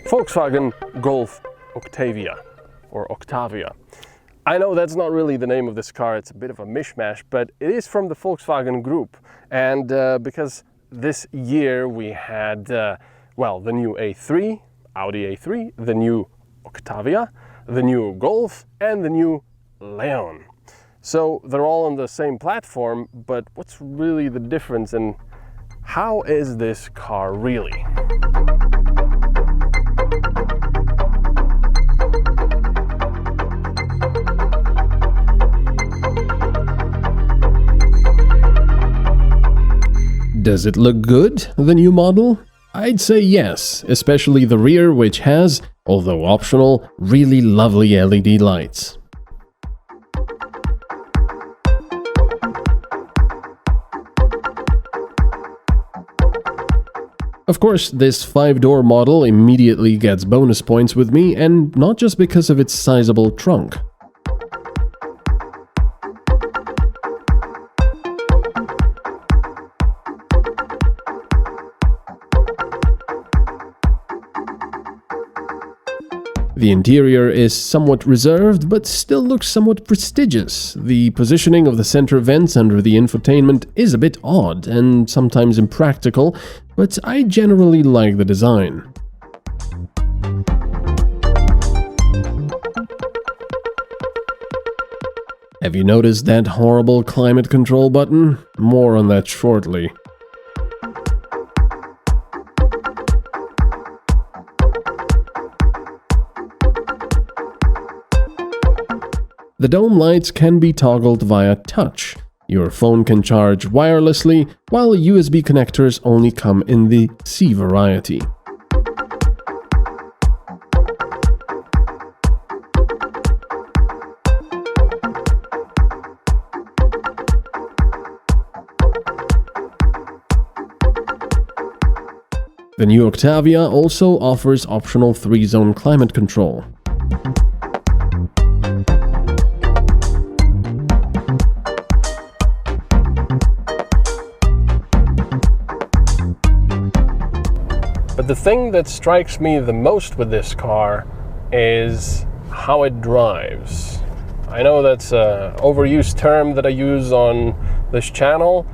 Volkswagen Golf Octavia, or Octavia. I know that's not really the name of this car, it's a bit of a mishmash, but it is from the Volkswagen group. And because this year we had, the new A3, Audi A3, the new Octavia, the new Golf, and the new Leon. So they're all on the same platform, but what's really the difference and how is this car really? Does it look good, the new model? I'd say yes, especially the rear, which has, although optional, really lovely LED lights. Of course, this 5-door model immediately gets bonus points with me, and not just because of its sizable trunk. The interior is somewhat reserved, but still looks somewhat prestigious. The positioning of the center vents under the infotainment is a bit odd and sometimes impractical, but I generally like the design. Have you noticed that horrible climate control button? More on that shortly. The dome lights can be toggled via touch. Your phone can charge wirelessly, while USB connectors only come in the C variety. The new Octavia also offers optional 3-zone climate control. But the thing that strikes me the most with this car is how it drives. I know that's an overused term that I use on this channel,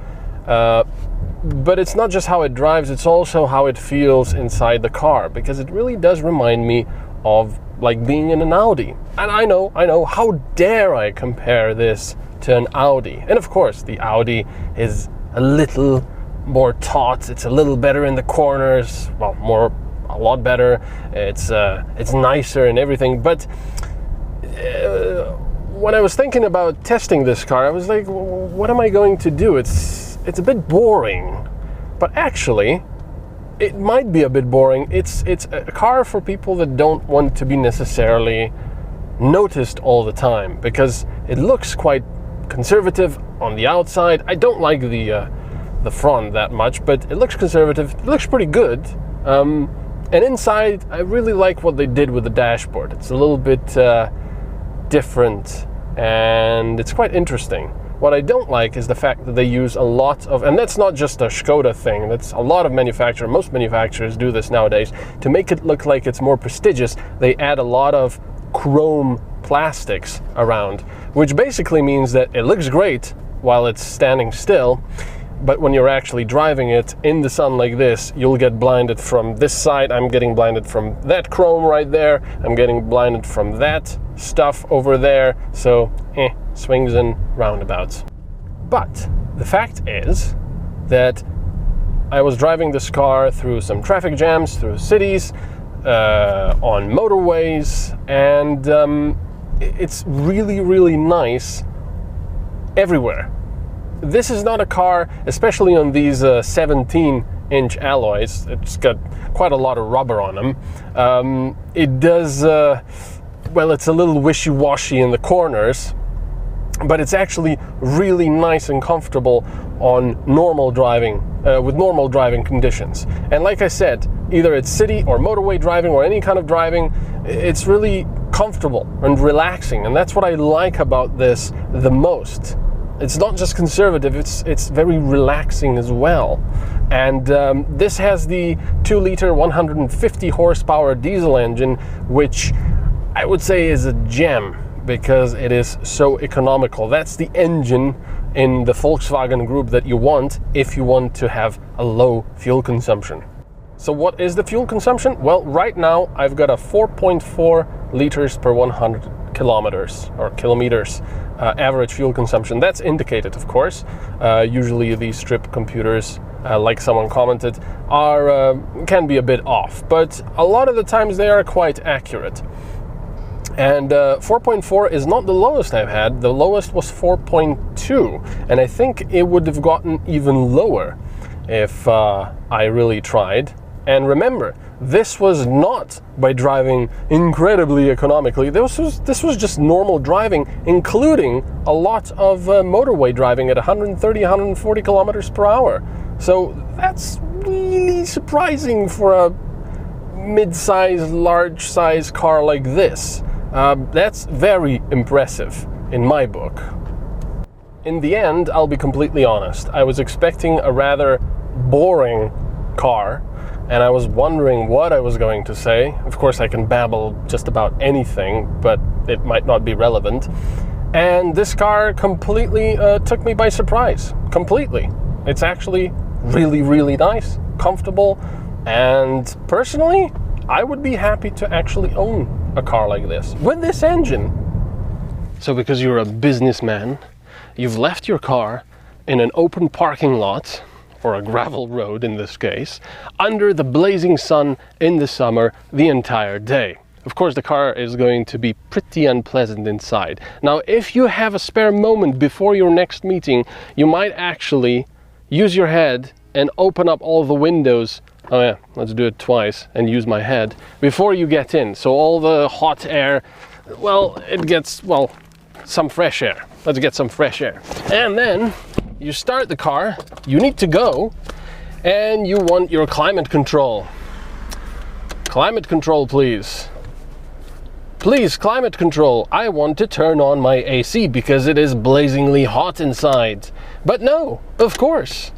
but it's not just how it drives, it's also how it feels inside the car, because it really does remind me of like being in an Audi. And I know, how dare I compare this to an Audi? And of course, the Audi is a little more taut, it's a little better in the corners, well, a lot better, it's nicer and everything, but when I was thinking about testing this car, I was like, what am I going to do? It's a bit boring, but actually, it might be a bit boring. It's a car for people that don't want to be necessarily noticed all the time, because it looks quite conservative on the outside. I don't like the front that much, but it looks conservative, it looks pretty good, and inside I really like what they did with the dashboard. It's a little bit different and it's quite interesting. What I don't like is the fact that they use a lot of, and that's not just a Škoda thing, that's a lot of manufacturers, most manufacturers do this nowadays, to make it look like it's more prestigious, they add a lot of chrome plastics around, which basically means that it looks great while it's standing still, but when you're actually driving it in the sun like this, you'll get blinded from this side. I'm getting blinded from that chrome right there. I'm getting blinded from that stuff over there. So, swings and roundabouts. But the fact is that I was driving this car through some traffic jams, through cities, on motorways, and it's really, really nice everywhere. This is not a car, especially on these 17-inch alloys, it's got quite a lot of rubber on them. It does, it's a little wishy-washy in the corners, but it's actually really nice and comfortable on normal driving, with normal driving conditions. And like I said, either it's city or motorway driving or any kind of driving, it's really comfortable and relaxing, and that's what I like about this the most. It's not just conservative, it's very relaxing as well. And this has the 2-liter 150 horsepower diesel engine, which I would say is a gem because it is so economical. That's the engine in the Volkswagen group that you want if you want to have a low fuel consumption. So what is the fuel consumption? Well, right now I've got a 4.4 liters per 100 kilometers or kilometers average fuel consumption. That's indicated, of course. Usually these strip computers, like someone commented, can be a bit off, but a lot of the times they are quite accurate. And 4.4 is not the lowest I've had. The lowest was 4.2, and I think it would have gotten even lower if I really tried. And remember, this was not by driving incredibly economically. This was just normal driving, including a lot of motorway driving at 130, 140 kilometers per hour. So that's really surprising for a mid-size, large-size car like this. That's very impressive in my book. In the end, I'll be completely honest, I was expecting a rather boring car, and I was wondering what I was going to say. Of course, I can babble just about anything, but it might not be relevant. And this car completely took me by surprise. Completely. It's actually really, really nice, comfortable, and personally, I would be happy to actually own a car like this with this engine. So because you're a businessman, you've left your car in an open parking lot, or a gravel road in this case, under the blazing sun in the summer the entire day. Of course, the car is going to be pretty unpleasant inside. Now, if you have a spare moment before your next meeting, you might actually use your head and open up all the windows. Oh yeah, let's do it twice and use my head before you get in. So all the hot air, well, it gets, well, some fresh air. Let's get some fresh air. And then you start the car, you need to go, and you want your climate control. Climate control, please. Please, climate control. I want to turn on my AC because it is blazingly hot inside. But no, of course.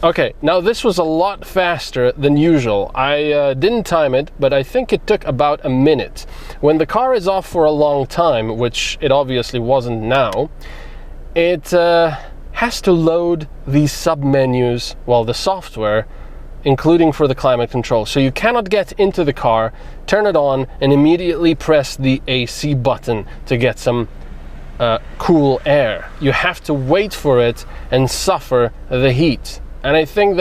Okay, now this was a lot faster than usual. I didn't time it, but I think it took about a minute. When the car is off for a long time, which it obviously wasn't now, it has to load these sub-menus, well, the software, including for the climate control. So you cannot get into the car, turn it on, and immediately press the AC button to get some cool air. You have to wait for it and suffer the heat. And I think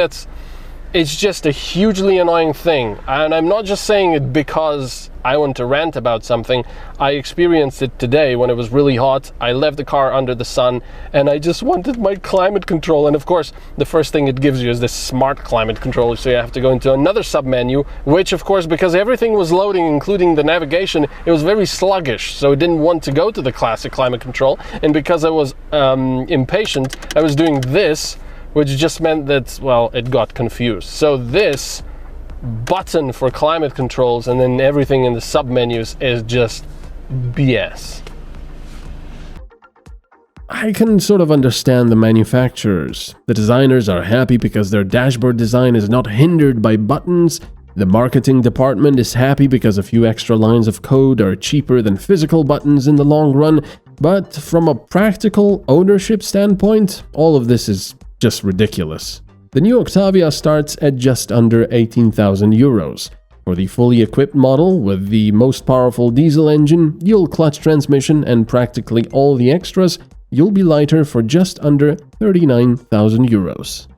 it's just a hugely annoying thing. And I'm not just saying it because I want to rant about something. I experienced it today when it was really hot. I left the car under the sun and I just wanted my climate control. And of course, the first thing it gives you is this smart climate control. So you have to go into another sub-menu, which of course, because everything was loading, including the navigation, it was very sluggish. So it didn't want to go to the classic climate control. And because I was impatient, I was doing this, which just meant that, well, it got confused. So this button for climate controls and then everything in the sub-menus is just BS. I can sort of understand the manufacturers. The designers are happy because their dashboard design is not hindered by buttons. The marketing department is happy because a few extra lines of code are cheaper than physical buttons in the long run. But from a practical ownership standpoint, all of this is just ridiculous. The new Octavia starts at just under 18,000 euros. For the fully equipped model with the most powerful diesel engine, dual clutch transmission, and practically all the extras, you'll be lighter for just under 39,000 euros.